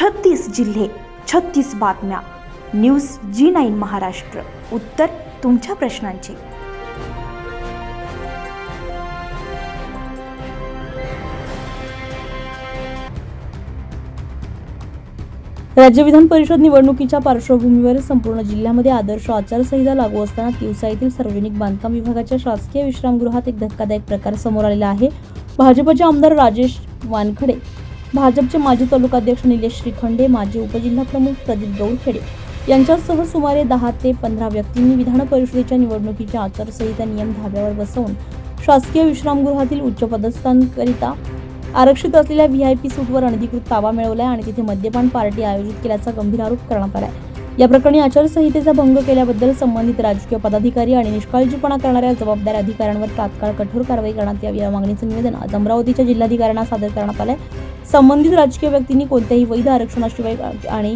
36 जिल्हे, 36 बातम्या. News G9 Maharashtra. उत्तर तुमच्या प्रश्नांची. राज्य विधान परिषद निवडणुकीच्या पार्श्वभूमीवर संपूर्ण जिल्ह्यामध्ये आदर्श आचारसंहिता लागू असताना तिवसा येथील सार्वजनिक बांधकाम विभागाच्या शासकीय विश्रामगृहात एक धक्कादायक प्रकार समोर आलेला आहे. भाजपचे आमदार राजेश वानखडे, भाजपचे माजी तालुकाध्यक्ष निलेश श्रीखंडे, माजी उपजिल्हाप्रमुख प्रदीप गौरखेडे यांच्यासह सुमारे 10 ते 15 व्यक्तींनी विधान परिषदेच्या निवडणुकीची आचारसंहिता नियम धाब्यावर बसवून शासकीय विश्रामगृहातील उच्चपदस्थांकरिता आरक्षित असलेल्या VIP सूटवर अनधिकृत ताबा मिळवलाय आणि तिथे मद्यपान पार्टी आयोजित केल्याचा गंभीर आरोप करण्यात आलाय. या प्रकरणी आचारसंहितेचा भंग केल्याबद्दल संबंधित राजकीय पदाधिकारी आणि निष्काळजीपणा करणाऱ्या जबाबदार अधिकाऱ्यांवर तात्काळ कठोर कारवाई करण्यात यावी या मागणीचे निवेदन आज अमरावतीच्या जिल्हाधिकाऱ्यांना सादर करण्यात आले. संबंधित राजकीय व्यक्तींनी कोणत्याही वैध आरक्षणाशिवाय आणि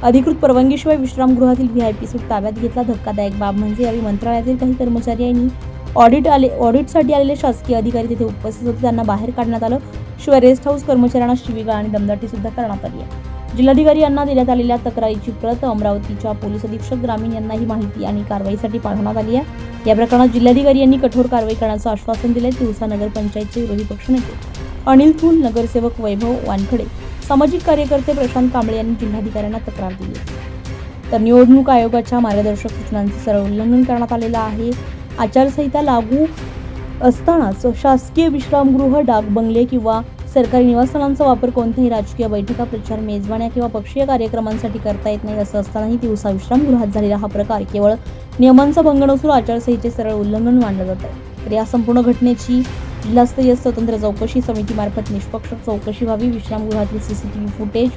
अधिकृत परवानगीशिवाय विश्रामगृहातील VIP सूट ताब्यात घेतला. धक्कादायक बाब म्हणजे यावेळी मंत्रालयातील काही कर्मचारी यांनी ऑडिटसाठी आलेले शासकीय अधिकारी तिथे उपस्थित होते, त्यांना बाहेर काढण्यात आलं. शिवाय रेस्ट हाऊस कर्मचाऱ्यांना शिवीगाळ आणि दमदाटी सुद्धा करण्यात आली आहे. जिल्हाधिकारी यांना देण्यात आलेल्या तक्रारीची प्रत अमरावतीच्या पोलीस अधीक्षक ग्रामीण यांना ही माहिती आणि कारवाईसाठी पाठवण्यात आली आहे. या प्रकरणात जिल्हाधिकारी यांनी कठोर कारवाई करण्याचं आश्वासन दिले. तिवसा नगर पंचायतचे विरोधी पक्षनेते अनिल थूल, नगरसेवक वैभव वानखडे, सामाजिक कार्यकर्ते प्रशांत कांबळे यांनी जिल्हाधिकाऱ्यांना तक्रार दिली. तर निवडणूक आयोगाच्या मार्गदर्शक सूचनांचे सरळ उल्लंघन करण्यात आलेलं आहे. आचारसंहिता लागू असतानाच शासकीय विश्रामगृह, डाक बंगले किंवा सरकारी निवासस्थानांचा वापर कोणत्याही राजकीय बैठका, प्रचार, मेजवान्या किंवा पक्षीय कार्यक्रमांसाठी करता येत नाही. असं असतानाही तिवसा विश्रामगृहात झालेला हा प्रकार केवळ नियमांचा भंग नसून आचारसंहितेचे सरळ उल्लंघन मानलं जात आहे. तर या संपूर्ण घटनेची जिल्हास्तरीय स्वतंत्र चौकशी समितीमार्फत निष्पक्ष चौकशी व्हावी. विश्रामगृहातील CCTV footage,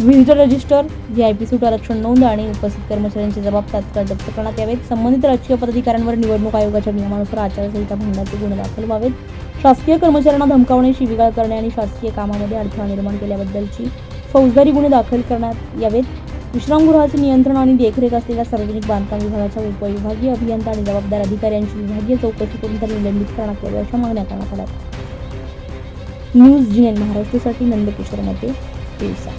visitor register, VIP सूट आरक्षण नोंद आणि उपस्थित कर्मचाऱ्यांचे जबाब तात्काळ जप्त करण्यात यावेत. संबंधित राजकीय पदाधिकाऱ्यांवर निवडणूक आयोगाच्या नियमानुसार आचारसंहिता भंगाचे गुन्हे दाखल व्हावेत. शासकीय कर्मचाऱ्यांना धमकावणे, शिवीगाळ करणे आणि शासकीय कामामध्ये अडथळा निर्माण केल्याबद्दलची फौजदारी गुन्हे दाखल करण्यात यावेत. विश्रामगृहाचे नियंत्रण आणि देखरेख असलेल्या सार्वजनिक बांधकाम विभागाच्या उपविभागीय अभियंता आणि जबाबदार अधिकाऱ्यांची विभागीय चौकशी करून त्यांना निलंबित करण्यात यावे अशा मागण्या करण्यात आल्या. न्यूज G9 महाराष्ट्रासाठी नंदकिशोर मते, तिवसा.